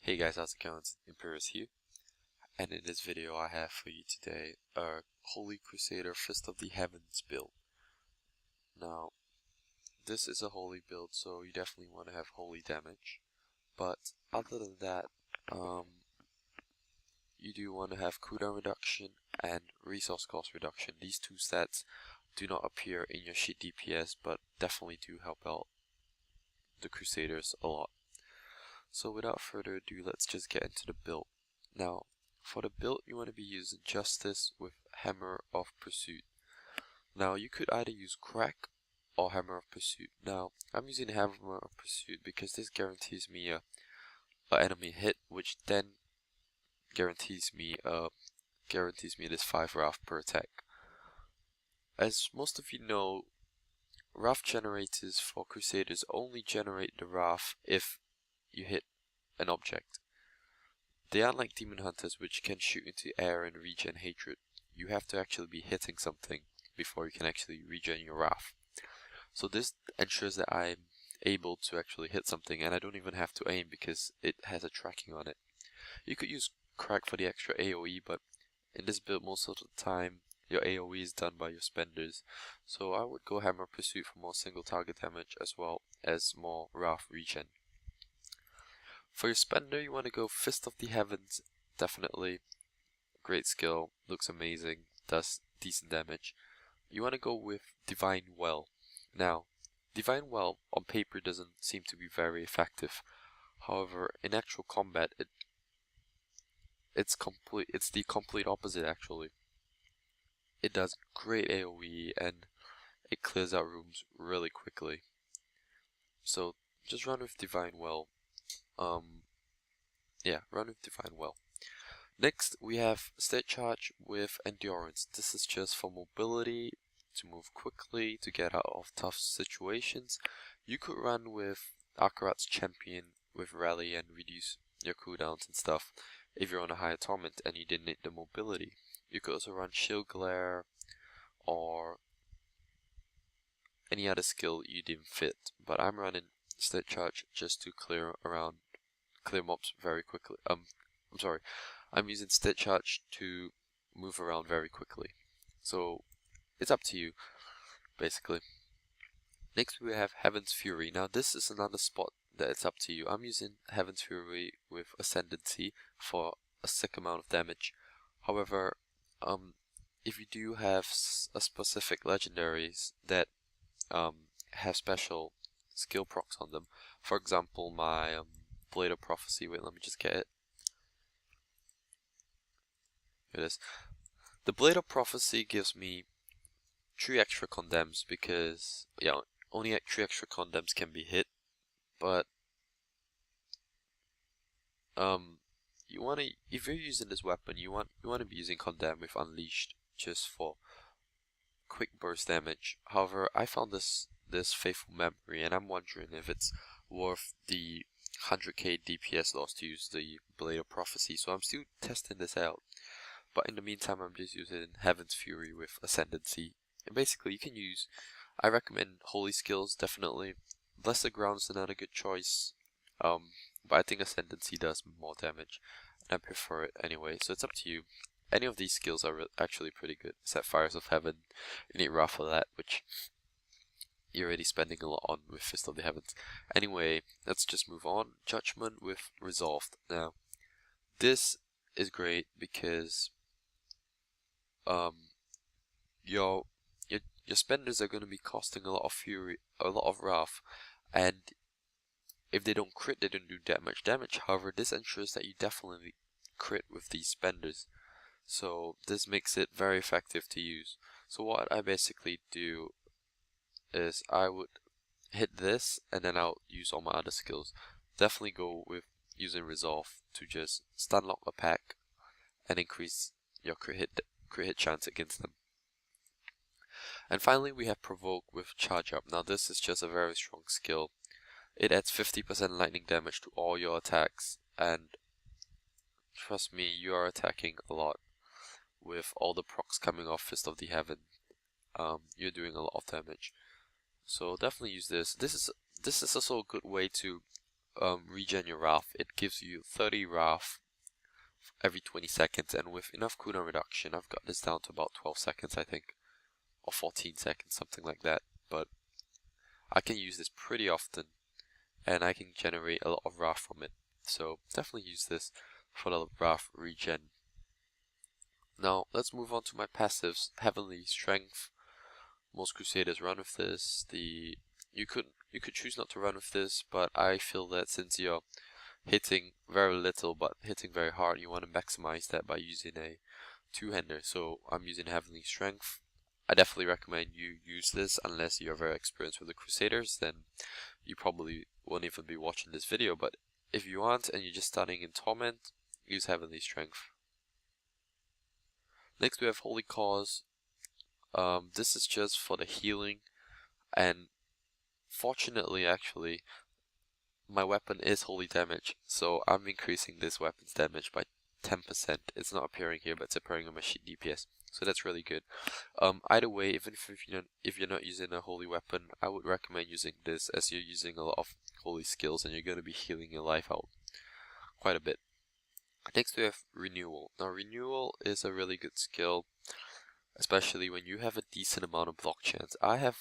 Hey guys, how's it going? It's ximperiusxx here, and in this video I have for you today a Holy Crusader Fist of the Heavens build. Now, this is a holy build, so you definitely want to have holy damage, but other than that, you do want to have cooldown reduction and resource cost reduction. These two stats do not appear in your sheet DPS, but definitely do help out the Crusaders a lot. So without further ado, let's just get into the build. Now, for the build, you want to be using Justice with Hammer of Pursuit. Now, you could either use Crack or Hammer of Pursuit. Now, I'm using Hammer of Pursuit because this guarantees me a enemy hit, which then guarantees me this 5 Wrath per attack. As most of you know, Wrath generators for Crusaders only generate the Wrath if you hit an object. They aren't like Demon Hunters, which can shoot into air and regen hatred. You have to actually be hitting something before you can actually regen your Wrath. So this ensures that I'm able to actually hit something, and I don't even have to aim because it has a tracking on it. You could use Crack for the extra AoE, but in this build most of the time your AoE is done by your spenders. So I would go Hammer Pursuit for more single target damage as well as more Wrath regen. For your spender, you want to go Fist of the Heavens, definitely. Great skill, looks amazing, does decent damage. You want to go with Divine Well. Now, Divine Well on paper doesn't seem to be very effective. However, in actual combat, it's the complete opposite actually. It does great AoE and it clears out rooms really quickly. So just run with Divine Well. Run with Divine Well. Next, we have State Charge with Endurance. This is just for mobility, to move quickly, to get out of tough situations. You could run with Akarat's Champion with Rally and reduce your cooldowns and stuff if you're on a higher torment and you didn't need the mobility. You could also run Shield Glare or any other skill you deem fit, but I'm running State Charge just to clear mobs very quickly. I'm using State Charge to move around very quickly. So it's up to you, basically. Next we have Heaven's Fury. Now this is another spot that it's up to you. I'm using Heaven's Fury with Ascendancy for a sick amount of damage. However, if you do have a specific legendaries that have special skill procs on them, for example my Blade of Prophecy, wait, let me just get it. Here it is. The Blade of Prophecy gives me 3 extra condemns because, yeah, only 3 extra condemns can be hit, but if you're using this weapon, you want to be using condemn with Unleashed just for quick burst damage. However, I found this faithful memory, and I'm wondering if it's worth the 100k DPS loss to use the Blade of Prophecy, so I'm still testing this out. But in the meantime, I'm just using Heaven's Fury with Ascendancy. And basically, you can use, I recommend Holy Skills, definitely. Blessed Ground is another good choice, but I think Ascendancy does more damage, and I prefer it anyway, so it's up to you. Any of these skills are actually pretty good, except Fires of Heaven. You need Wrath for that, which you're already spending a lot on with Fist of the Heavens. Anyway, let's just move on. Judgment with Resolved. Now, this is great because your spenders are going to be costing a lot of fury, a lot of wrath, and if they don't crit, they don't do that much damage. However, this ensures that you definitely crit with these spenders, so this makes it very effective to use. So what I basically do is I would hit this and then I'll use all my other skills. Definitely go with using Resolve to just stun lock a pack and increase your crit hit chance against them. And finally we have Provoke with Charge Up. Now this is just a very strong skill. It adds 50% lightning damage to all your attacks, and trust me, you are attacking a lot with all the procs coming off Fist of the Heaven. You're doing a lot of damage, so definitely use this. This is also a good way to regen your Wrath, it gives you 30 Wrath every 20 seconds, and with enough cooldown reduction, I've got this down to about 12 seconds, I think, or 14 seconds, something like that. But I can use this pretty often, and I can generate a lot of Wrath from it. So definitely use this for the Wrath regen. Now let's move on to my passives. Heavenly Strength. Most Crusaders run with this. You could choose not to run with this, but I feel that since you're hitting very little but hitting very hard, you want to maximize that by using a two-hander. So I'm using Heavenly Strength. I definitely recommend you use this unless you're very experienced with the Crusaders, then you probably won't even be watching this video. But if you aren't and you're just starting in Torment, use Heavenly Strength. Next we have Holy Cause. This is just for the healing, and fortunately actually my weapon is holy damage, so I'm increasing this weapon's damage by 10%. It's not appearing here, but it's appearing on my sheet DPS, so that's really good. Either way, even if you're not using a holy weapon, I would recommend using this, as you're using a lot of holy skills and you're going to be healing your life out quite a bit. Next we have Renewal. Now Renewal is a really good skill, especially when you have a decent amount of block chance. I have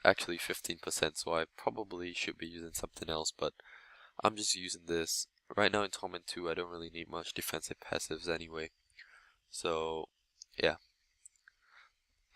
actually 15%, so I probably should be using something else, but I'm just using this. Right now in Torment 2, I don't really need much defensive passives anyway. So, yeah.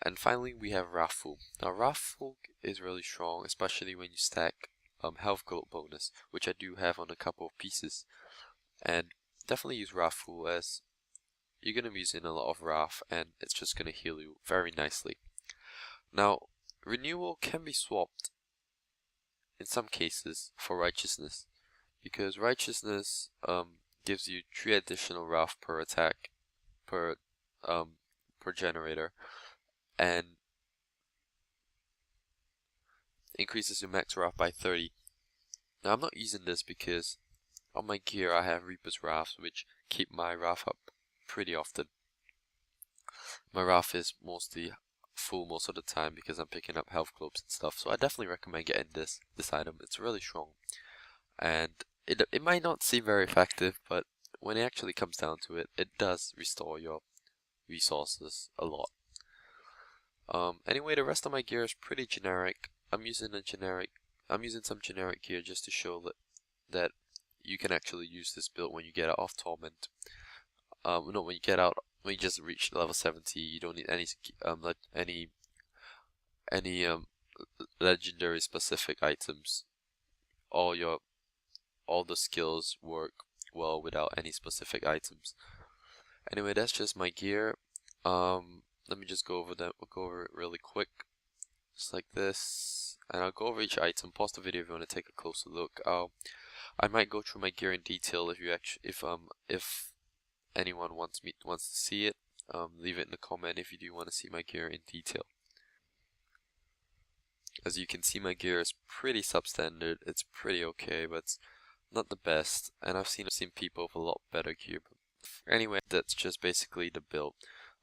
And finally, we have Wrathful. Now, Wrathful is really strong, especially when you stack health glow bonus, which I do have on a couple of pieces. And definitely use Wrathful, as you're going to be using a lot of Wrath, and it's just going to heal you very nicely. Now, Renewal can be swapped in some cases for Righteousness, because Righteousness gives you 3 additional Wrath per attack per generator, and increases your max Wrath by 30. Now I'm not using this because on my gear I have Reaper's Wrath, which keep my Wrath up pretty often. My Wrath is mostly full most of the time because I'm picking up health globes and stuff, so I definitely recommend getting this item. It's really strong, and it might not seem very effective, but when it actually comes down to it, it does restore your resources a lot. Anyway, the rest of my gear is pretty generic. I'm using some generic gear just to show that you can actually use this build when you get out of Torment. When you just reach level 70, you don't need any legendary specific items. All the skills work well without any specific items. Anyway, that's just my gear. Let me just go over it really quick, just like this, and I'll go over each item. Pause the video if you want to take a closer look. I might go through my gear in detail if anyone wants to see it. Leave it in the comment if you do want to see my gear in detail. As you can see, my gear is pretty substandard. It's pretty okay, but it's not the best, and I've seen people with a lot better gear. But anyway, that's just basically the build.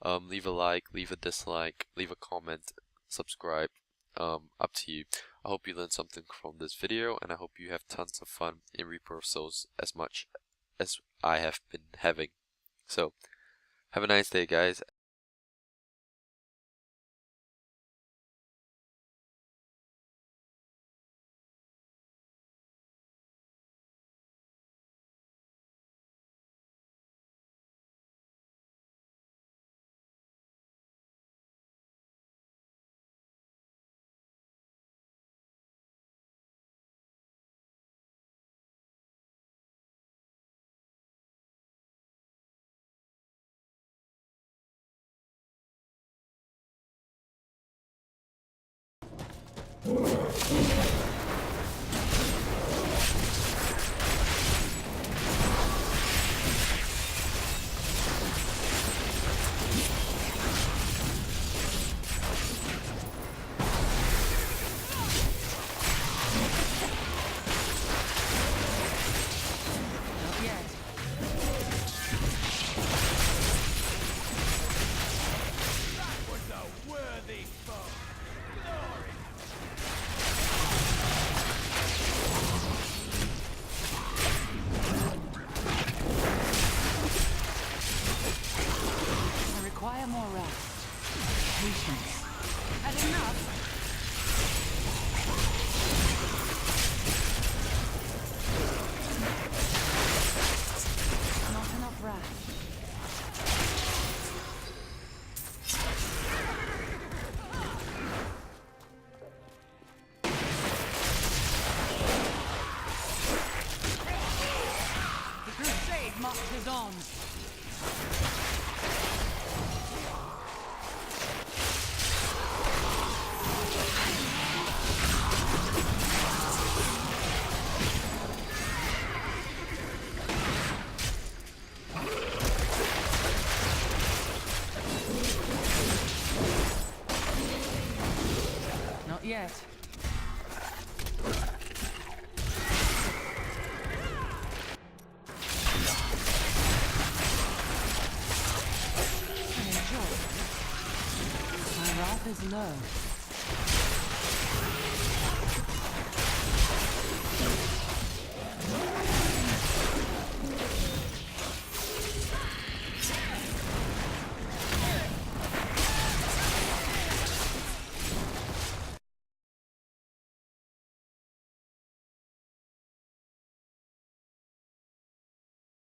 Leave a like, leave a dislike, leave a comment, subscribe, up to you. I hope you learned something from this video, and I hope you have tons of fun in Reaper of Souls as much as I have been having. So, have a nice day, guys. parade marches on. Not yet. My wrath is low.